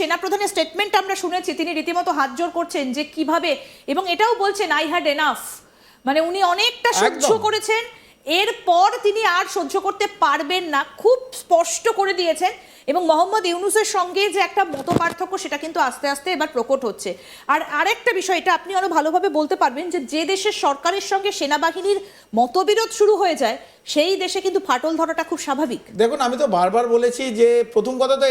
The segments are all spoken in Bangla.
সেনাপ্রধানের স্টেটমেন্ট আমরা শুনেছি, তিনি রীতিমতো হাতজোড় করছেন যে কিভাবে, এবং এটাও বলছেন আই হ্যাড এনাফ, মানে উনি অনেকটা সহ্য করেছেন, এরপর তিনি আর সহ্য করতে পারবেন না, খুব স্পষ্ট করে দিয়েছেন। এবং মোহাম্মদ ইউনূসের সঙ্গে যে একটা মতপার্থক্য সেটা কিন্তু আস্তে আস্তে এবার প্রকট হচ্ছে। আর আরেকটা বিষয়, এটা আপনি আরো ভালোভাবে বলতে পারবেন, যে দেশের সরকারের সঙ্গে সেনাবাহিনীর মতবিরোধ শুরু হয়ে যায় সেই দেশে কিন্তু ফাটল ধরাটা খুব স্বাভাবিক। দেখুন, আমি তো বারবার বলেছি যে প্রথম কথা তো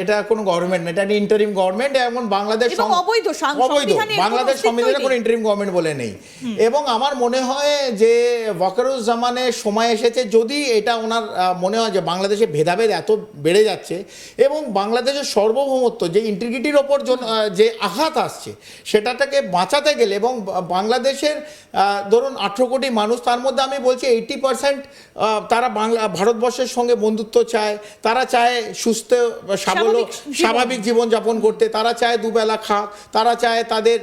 এটা কোনো গভর্নমেন্ট না, এটা ইন্টারিম গভর্নমেন্ট। এমন বাংলাদেশ অবৈধ, বাংলাদেশ সংবিধানে কোনো ইন্টারিম গভর্নমেন্ট বলে নেই। এবং আমার মনে হয় যে ওয়াকারুজ্জামানের সময় এসেছে, যদি এটা ওনার মনে হয় যে বাংলাদেশে ভেদাভেদ এত বেড়ে যাচ্ছে এবং বাংলাদেশের সার্বভৌমত্ব যে ইন্টিগ্রিটির ওপর যে আঘাত আসছে সেটাকে বাঁচাতে গেলে, এবং বাংলাদেশের ধরুন 18 কোটি মানুষ, তার মধ্যে আমি বলছি 80% তারা ভারতবর্ষের সঙ্গে বন্ধুত্ব চায়, তারা চায় সুস্থ স্বাভাবিক জীবনযাপন করতে, তারা চায় দুবেলা খাক, তারা চায় তাদের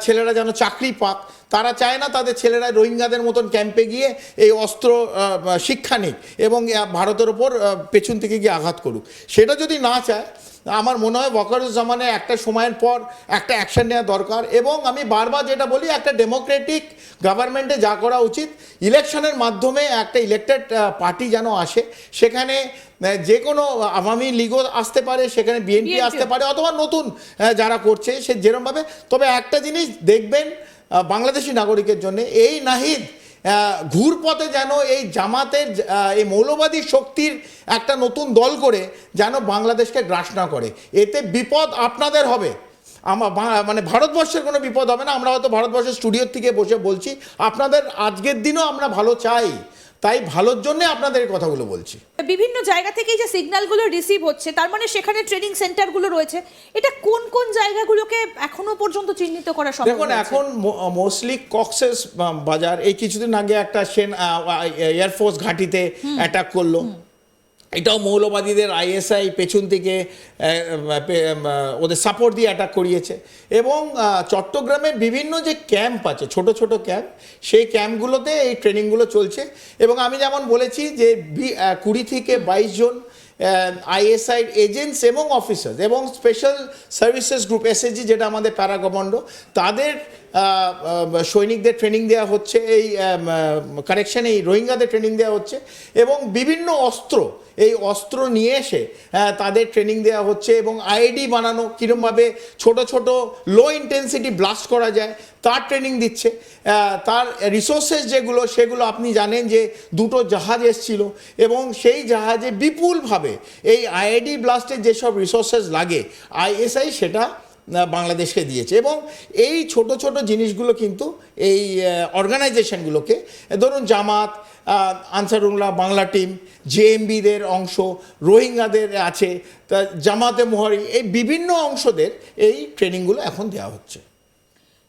ছেলেরা যেন চাকরি পাক, তারা চায় না তাদের ছেলেরা রোহিঙ্গাদের মতন ক্যাম্পে গিয়ে এই অস্ত্র শিক্ষা নিক এবং ভারতের ওপর পেছন থেকে গিয়ে আঘাত করুক। সেটা যদি না চায়, আমার মনে হয় ওয়াকারুজ্জামানের একটা সময়ের পর একটা অ্যাকশন নেওয়া দরকার। এবং আমি বারবার যেটা বলি, একটা ডেমোক্রেটিক গভর্নমেন্টে যা করা উচিত, ইলেকশনের মাধ্যমে একটা ইলেক্টেড পার্টি যেন আসে, সেখানে যে কোনো আওয়ামী লীগও আসতে পারে, সেখানে বিএনপি আসতে পারে, অথবা নতুন যারা করছে সে যেরকমভাবে। তবে একটা জিনিস দেখবেন বাংলাদেশি নাগরিকের জন্য, এই নাহিদ ঘুরপথে যেন এই জামাতের এই মৌলবাদী শক্তির একটা নতুন দল করে যেন বাংলাদেশকে গ্রাস না করে, এতে বিপদ আপনাদের হবে। মানে ভারতবর্ষের কোনো বিপদ হবে না। আমরা হয়তো ভারতবর্ষের স্টুডিওর থেকে বসে বলছি, আপনাদের আজকের দিনও আমরা ভালো চাই, তাই ভালোর জন্য আপনাদের এই কথাগুলো বলছি। বিভিন্ন জায়গা থেকে যে সিগন্যালগুলো রিসিভ হচ্ছে, তার মানে সেখানে ট্রেনিং সেন্টারগুলো রয়েছে, এটা কোন কোন জায়গাগুলোকে এখনো পর্যন্ত চিহ্নিত করা সম্ভব? দেখুন, এখন মোস্টলি কক্সেস বাজার, এই কিছুদিন আগে একটা এয়ারফোর্স ঘাঁটিতে অ্যাটাক করলো, এটাও মৌলবাদীদের আইএসআই পেছন থেকে ওদের সাপোর্ট দিয়ে অ্যাটাক করিয়েছে। এবং চট্টগ্রামে বিভিন্ন যে ক্যাম্প আছে, ছোট ছোট ক্যাম্প, সেই ক্যাম্পগুলোতে এই ট্রেনিংগুলো চলছে। এবং আমি যেমন বলেছি যে 20 থেকে 22 জন আইএসআই এজেন্টস এবং অফিসার্স এবং স্পেশাল সার্ভিসেস গ্রুপ এসএসজি, যেটা আমাদের প্যারা কমান্ডো, তাদের সৈনিকদের ট্রেনিং দেওয়া হচ্ছে, এই কারেকশানে এই রোহিঙ্গাদের ট্রেনিং দেওয়া হচ্ছে। এবং বিভিন্ন এই অস্ত্র নিয়ে এসে তাদের ট্রেনিং দেওয়া হচ্ছে, এবং আইডি বানানো, কীরকমভাবে ছোট ছোট লো ইন্টেন্সিটি ব্লাস্ট করা যায় তার ট্রেনিং দিচ্ছে। তার রিসোর্সেস সেগুলো আপনি জানেন যে 2টো জাহাজ এসেছিল, এবং সেই জাহাজে বিপুলভাবে এই আইডি ব্লাস্টের যেসব রিসোর্সেস লাগে আইএসআই সেটা বাংলাদেশকে দিয়েছে। এবং এই ছোট ছোট জিনিসগুলো কিন্তু এই অর্গানাইজেশনগুলোকে, ধরুন জামাত, আনসারুল্লাহ বাংলা টিম, জেএমবিদের অংশ, রোহিঙ্গাদের আছে, তা জামাতে মোহারি, এই বিভিন্ন অংশদের এই ট্রেনিংগুলো এখন দেওয়া হচ্ছে।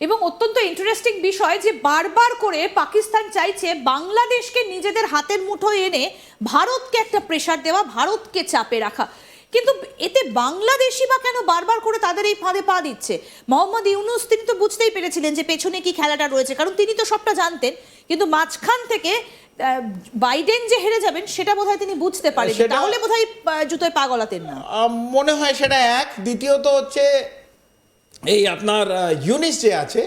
এবং অত্যন্ত ইন্টারেস্টিং বিষয় যে বারবার করে পাকিস্তান চাইছে বাংলাদেশকে নিজেদের হাতের মুঠোয় এনে ভারতকে একটা প্রেশার দেওয়া, ভারতকে চাপে রাখা। কিন্তু এতে বাংলাদেশি বা কেন বারবার করে তাদের এই ফাঁদে পা দিচ্ছে? মোহাম্মদ ইউনূস তিনি তো বুঝতেই পেরেছিলেন যে পেছনে কি খেলাটা রয়েছে, কারণ তিনি তো সবটা জানতেন, কিন্তু মাঝখান থেকে বাইডেন যে হেরে যাবেন সেটা বোধহয় তিনি বুঝতে পারেন, তাহলে বোধহয় জুতোয় পা গলাতেন না। মনে হয় সেটা এক। দ্বিতীয়ত হচ্ছে এই আপনার ইউনিস যে আছে,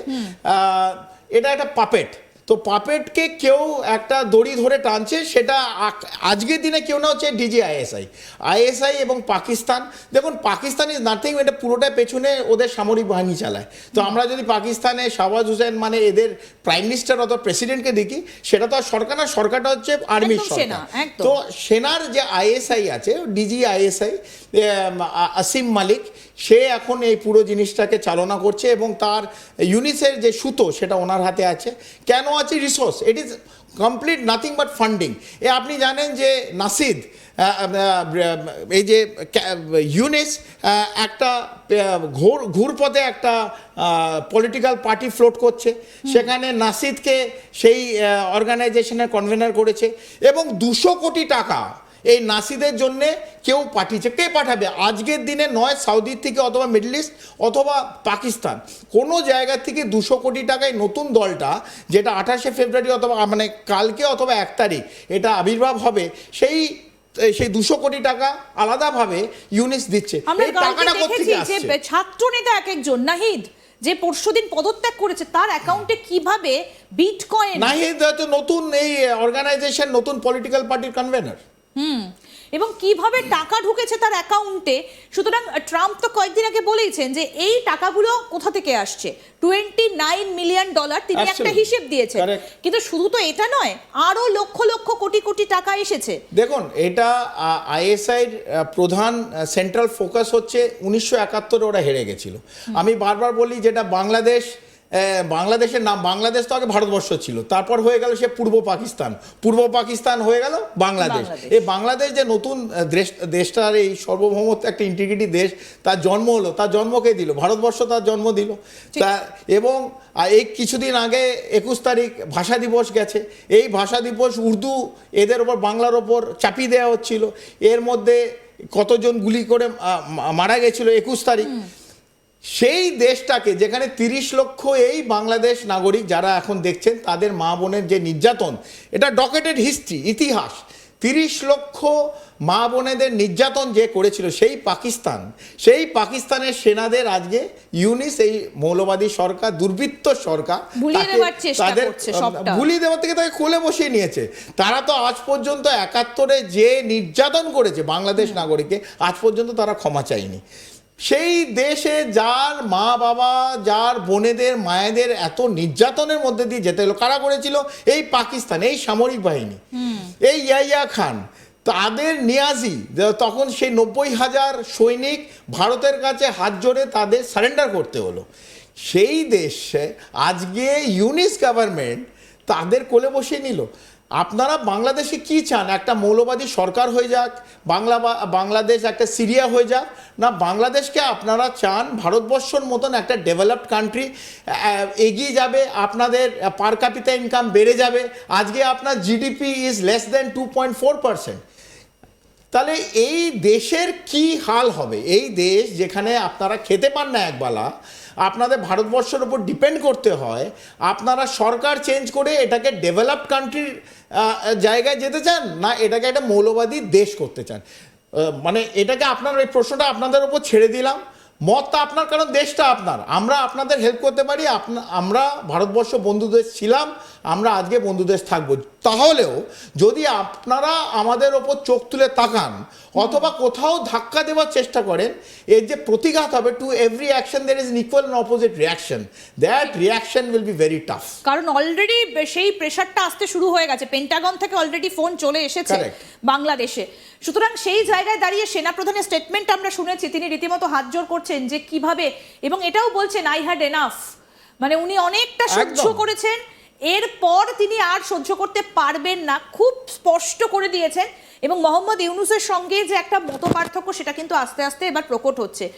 এটা একটা পাপেট। তো পাপেটকে কেউ একটা দড়ি ধরে টানছে, সেটা আজকের দিনে কেউ না হচ্ছে আইএসআই এবং পাকিস্তান। দেখুন, পাকিস্তান ইজ নাথিং, এটা পুরোটা পেছনে ওদের সামরিক বাহিনী চালায়। তো আমরা যদি পাকিস্তানে শাহবাজ হুসেন মানে এদের প্রাইম মিনিস্টার অথবা প্রেসিডেন্টকে দেখি, সেটা তো আর সরকার না, সরকারটা হচ্ছে আর্মির সরকার। তো সেনার যে আইএসআই আছে, আইএসআই আসিম মালিক, সে এখন এই পুরো জিনিসটাকে চালনা করছে, এবং তার ইউনিসের যে সুতো সেটা ওনার হাতে আছে। কেন আছে? Resource. It is complete nothing but funding. আপনি জানেন যে নাসিদ, এই যে ইউনিস একটা ঘুরপথে একটা পলিটিক্যাল পার্টি ফ্লোট করছে, সেখানে নাসিদকে সেই অর্গানাইজেশনের কনভেনার করেছে, এবং 200 কোটি টাকা এই নাসিদের জন্য কেউ পাঠিয়েছে। কে পাঠাবে আজকের দিনে? নয় সৌদি থেকে, অথবা মিডল ইস্ট, অথবা পাকিস্তান, কোনো জায়গা থেকে 200 কোটি টাকায় নতুন দলটা, যেটা 28শে ফেব্রুয়ারি অথবা মানে কালকে অথবা 1 তারিখ এটা আবির্ভাব হবে, সেই সেই 200 কোটি টাকা আলাদাভাবে ইউনিস দিচ্ছে। আমরা এই টাকাটা দেখেছি কোত্থেকে যে আসছে? ছাত্র নেতা এক একজন নাহিদ যে পরশুদিন পদত্যাগ করেছে তার অ্যাকাউন্টে কিভাবে বিটকয়েন নাহিদ হয়তো নতুন এই অর্গানাইজেশন, নতুন পলিটিক্যাল পার্টির কনভেনার। এবং কিভাবে টাকা ঢুকেছে তার অ্যাকাউন্টে। সুতরাং ট্রাম্প তো কয়েকদিন আগে বলেইছেন যে এই টাকাগুলো কোথা থেকে আসছে, $29 মিলিয়ন তিনি একটা Absolutely. হিসেব দিয়েছেন। Correct. কিন্তু শুধু তো এটা নয়, আরো লক্ষ লক্ষ কোটি কোটি টাকা এসেছে। দেখুন, এটা আইএসআইর প্রধান সেন্ট্রাল ফোকাস হচ্ছে 1971 ওরা হেরে গেছিল। আমি বারবার বলি যেটা বাংলাদেশের নাম, বাংলাদেশ তো আগে ভারতবর্ষ ছিল, তারপর হয়ে গেল সে পূর্ব পাকিস্তান হয়ে গেল বাংলাদেশ। এই বাংলাদেশ যে নতুন দেশটার এই সার্বভৌমত্ব একটা ইন্টিগ্রিটি দেশ, তার জন্ম হলো, তার জন্মকে দিল ভারতবর্ষ, তার জন্ম দিল। তা এবং এই কিছুদিন আগে 21 তারিখ ভাষা দিবস গেছে। এই ভাষা দিবস উর্দু এদের ওপর, বাংলার ওপর চাপিয়ে দেওয়া হচ্ছিল। এর মধ্যে কতজন গুলি করে মারা গেছিল 21 তারিখ। সেই দেশটাকে যেখানে 30 লক্ষ এই বাংলাদেশ নাগরিক যারা এখন দেখছেন তাদের মা বোনের যে নির্যাতন, এটা ডকেটেড হিস্ট্রি, ইতিহাস। 30 লক্ষ মা বোনেদের নির্যাতন যে করেছিল সেই পাকিস্তানের সেনাদের আজকে ইউনিস, এই মৌলবাদী সরকার, দুর্বৃত্ত সরকার, ভুলিয়ে দেওয়ার থেকে তাকে কোলে বসিয়ে নিয়েছে। তারা তো আজ পর্যন্ত 71-এ যে নির্যাতন করেছে বাংলাদেশ নাগরিককে, আজ পর্যন্ত তারা ক্ষমা চায়নি। সেই দেশে যার মা বাবা, যার বোনেদের মায়েদের এত নির্যাতনের মধ্যে দিয়ে যেতে হলো, কারা করেছিল? এই পাকিস্তান, এই সামরিক বাহিনী, এই ইয়াহিয়া খান, তাদের নিয়াজি, তখন সেই 90,000 সৈনিক ভারতের কাছে হাত জোড়ে তাদের সারেন্ডার করতে হলো। সেই দেশে আজকে ইউনিস গভর্নমেন্ট তাদের কোলে বসিয়ে নিল। আপনারা বাংলাদেশে কি চান? একটা মৌলবাদী সরকার হয়ে যাক, বাংলাদেশ একটা সিরিয়া হয়ে যাক, না বাংলাদেশকে আপনারা চান ভারতবর্ষর মতন একটা ডেভেলপড কান্ট্রি এগিয়ে যাবে, আপনাদের পার ক্যাপিটা ইনকাম বেড়ে যাবে। আজকে আপনার জিডিপি ইজ লেস দেন 2.4%। তাহলে এই দেশের কি হাল হবে? এই দেশ যেখানে আপনারা খেতে পান না একবেলা, আপনাদের ভারতবর্ষের উপর ডিপেন্ড করতে হয়, আপনারা সরকার চেঞ্জ করে এটাকে ডেভেলপড কান্ট্রির জায়গায় যেতে চান, না এটাকে একটা মৌলবাদী দেশ করতে চান? মানে এটাকে আপনার, এই প্রশ্নটা আপনাদের উপর ছেড়ে দিলাম। মতটা আপনার, কারণ দেশটা আপনার। আমরা আপনাদের হেল্প করতে পারি। আমরা ভারতবর্ষ বন্ধু দেশ ছিলাম, আমরা আজকে বন্ধু দেশ থাকবো। তাহলেও যদি আপনারা আমাদের ওপর চোখ তুলে তাকান অথবা কোথাও ধাক্কা দেওয়ার চেষ্টা করেন, এর যে প্রতিঘাত হবে, to every action there is an equal and opposite reaction. That reaction will be very tough. কারণ অলরেডি সেই প্রেশারটা আসতে শুরু হয়ে গেছে, পেন্টাগন থেকে অলরেডি ফোন চলে এসেছে বাংলাদেশে। সুতরাং সেই জায়গায় দাঁড়িয়ে সেনাপ্রধানের স্টেটমেন্ট আমরা শুনেছি, তিনি রীতিমতো হাত জোড় করছেন যে কিভাবে, এবং এটাও বলছেন আই হ্যাড এনাফ, মানে উনি অনেকটা সহ্য করেছেন, এরপর তিনি আর সহ্য করতে পারবেন না, খুব স্পষ্ট করে দিয়েছেন। এবং মোহাম্মদ ইউনূসের সঙ্গে যে একটা মতপার্থক্য, সেটা কিন্তু আস্তে আস্তে এবার প্রকট হচ্ছে।